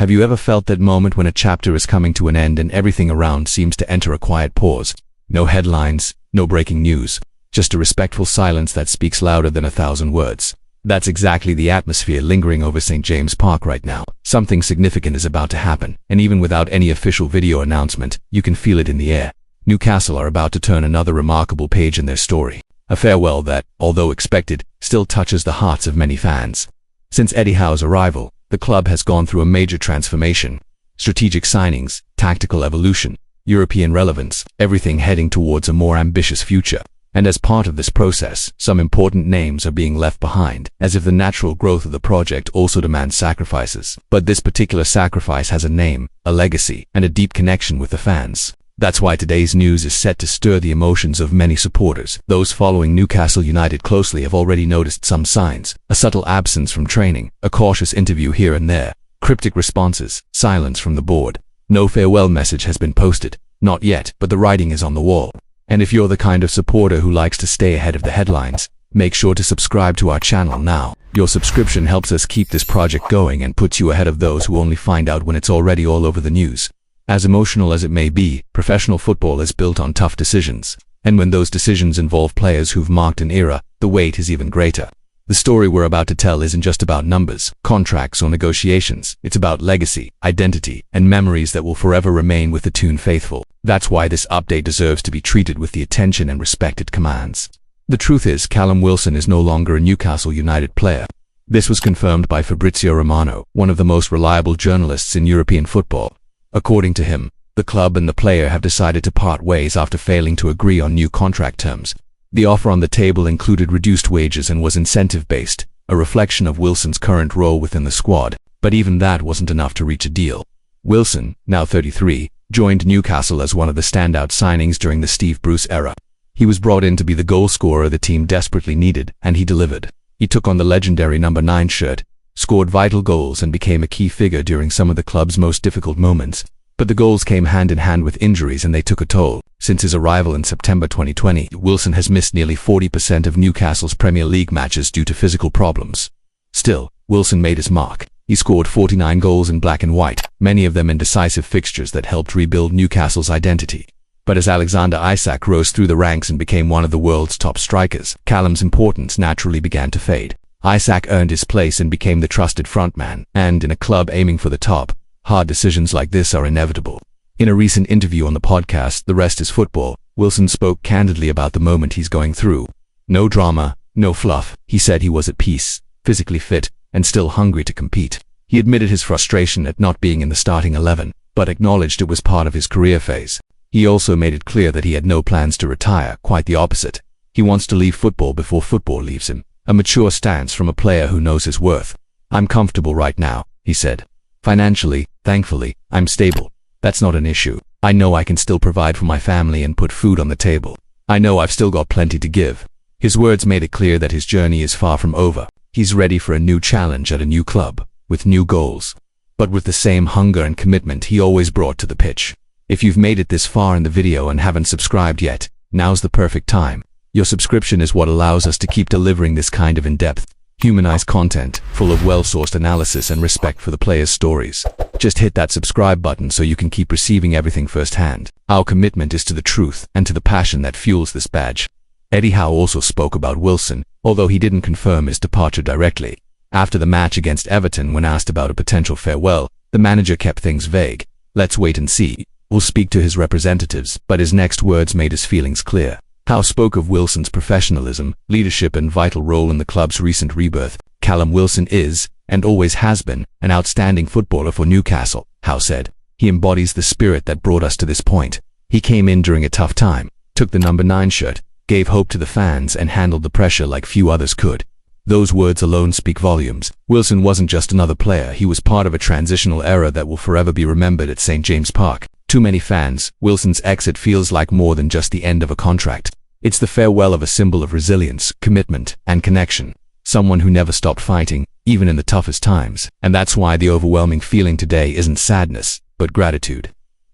Have you ever felt that moment when a chapter is coming to an end and everything around seems to enter a quiet pause? No headlines, no breaking news, just a respectful silence that speaks louder than 1,000 words. That's exactly the atmosphere lingering over St. James Park right now. Something significant is about to happen, and even without any official video announcement, you can feel it in the air. Newcastle are about to turn another remarkable page in their story. A farewell that, although expected, still touches the hearts of many fans. Since Eddie Howe's arrival, the club has gone through a major transformation. Strategic signings, tactical evolution, European relevance, everything heading towards a more ambitious future. And as part of this process, some important names are being left behind, as if the natural growth of the project also demands sacrifices. But this particular sacrifice has a name, a legacy, and a deep connection with the fans. That's why today's news is set to stir the emotions of many supporters. Those following Newcastle United closely have already noticed some signs: a subtle absence from training, a cautious interview here and there, cryptic responses, silence from the board. No farewell message has been posted. Not yet, but the writing is on the wall. And if you're the kind of supporter who likes to stay ahead of the headlines, make sure to subscribe to our channel now. Your subscription helps us keep this project going and puts you ahead of those who only find out when it's already all over the news. As emotional as it may be, professional football is built on tough decisions. And when those decisions involve players who've marked an era, the weight is even greater. The story we're about to tell isn't just about numbers, contracts, or negotiations. It's about legacy, identity, and memories that will forever remain with the Toon faithful. That's why this update deserves to be treated with the attention and respect it commands. The truth is, Callum Wilson is no longer a Newcastle United player. This was confirmed by Fabrizio Romano, one of the most reliable journalists in European football. According to him, the club and the player have decided to part ways after failing to agree on new contract terms. The offer on the table included reduced wages and was incentive-based, a reflection of Wilson's current role within the squad, but even that wasn't enough to reach a deal. Wilson, now 33, joined Newcastle as one of the standout signings during the Steve Bruce era. He was brought in to be the goal scorer the team desperately needed, and he delivered. He took on the legendary number 9 shirt, scored vital goals and became a key figure during some of the club's most difficult moments. But the goals came hand in hand with injuries and they took a toll. Since his arrival in September 2020, Wilson has missed nearly 40% of Newcastle's Premier League matches due to physical problems. Still, Wilson made his mark. He scored 49 goals in black and white, many of them in decisive fixtures that helped rebuild Newcastle's identity. But as Alexander Isak rose through the ranks and became one of the world's top strikers, Callum's importance naturally began to fade. Isak earned his place and became the trusted frontman, and in a club aiming for the top, hard decisions like this are inevitable. In a recent interview on the podcast The Rest is Football, Wilson spoke candidly about the moment he's going through. No drama, no fluff. He said he was at peace, physically fit, and still hungry to compete. He admitted his frustration at not being in the starting 11, but acknowledged it was part of his career phase. He also made it clear that he had no plans to retire, quite the opposite. He wants to leave football before football leaves him. A mature stance from a player who knows his worth. "I'm comfortable right now," he said. "Financially, thankfully, I'm stable. That's not an issue. I know I can still provide for my family and put food on the table. I know I've still got plenty to give." His words made it clear that his journey is far from over. He's ready for a new challenge at a new club, with new goals, but with the same hunger and commitment he always brought to the pitch. If you've made it this far in the video and haven't subscribed yet, now's the perfect time. Your subscription is what allows us to keep delivering this kind of in-depth, humanized content, full of well-sourced analysis and respect for the players' stories. Just hit that subscribe button so you can keep receiving everything firsthand. Our commitment is to the truth and to the passion that fuels this badge. Eddie Howe also spoke about Wilson, although he didn't confirm his departure directly. After the match against Everton, when asked about a potential farewell, the manager kept things vague. "Let's wait and see. We'll speak to his representatives," but his next words made his feelings clear. Howe spoke of Wilson's professionalism, leadership and vital role in the club's recent rebirth. "Callum Wilson is, and always has been, an outstanding footballer for Newcastle," Howe said. "He embodies the spirit that brought us to this point. He came in during a tough time, took the number 9 shirt, gave hope to the fans and handled the pressure like few others could." Those words alone speak volumes. Wilson wasn't just another player, he was part of a transitional era that will forever be remembered at St. James Park. To many fans, Wilson's exit feels like more than just the end of a contract. It's the farewell of a symbol of resilience, commitment, and connection. Someone who never stopped fighting, even in the toughest times. And that's why the overwhelming feeling today isn't sadness, but gratitude.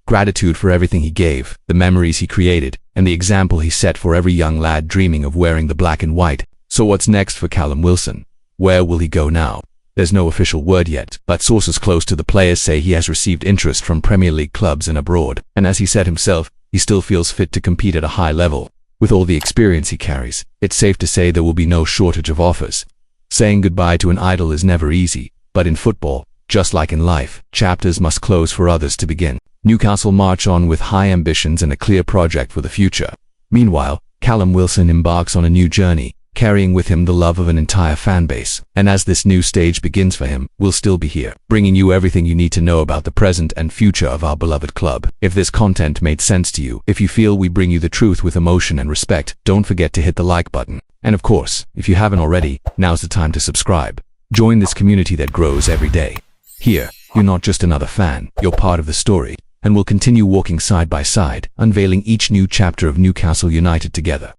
Gratitude for everything he gave, the memories he created, and the example he set for every young lad dreaming of wearing the black and white. So what's next for Callum Wilson? Where will he go now? There's no official word yet, but sources close to the players say he has received interest from Premier League clubs and abroad, and as he said himself, he still feels fit to compete at a high level. With all the experience he carries, it's safe to say there will be no shortage of offers. Saying goodbye to an idol is never easy, but in football, just like in life, chapters must close for others to begin. Newcastle march on with high ambitions and a clear project for the future. Meanwhile, Callum Wilson embarks on a new journey, carrying with him the love of an entire fan base. And as this new stage begins for him, we'll still be here, bringing you everything you need to know about the present and future of our beloved club. If this content made sense to you, if you feel we bring you the truth with emotion and respect, don't forget to hit the like button. And of course, if you haven't already, now's the time to subscribe. Join this community that grows every day. Here, you're not just another fan, you're part of the story, and we'll continue walking side by side, unveiling each new chapter of Newcastle United together.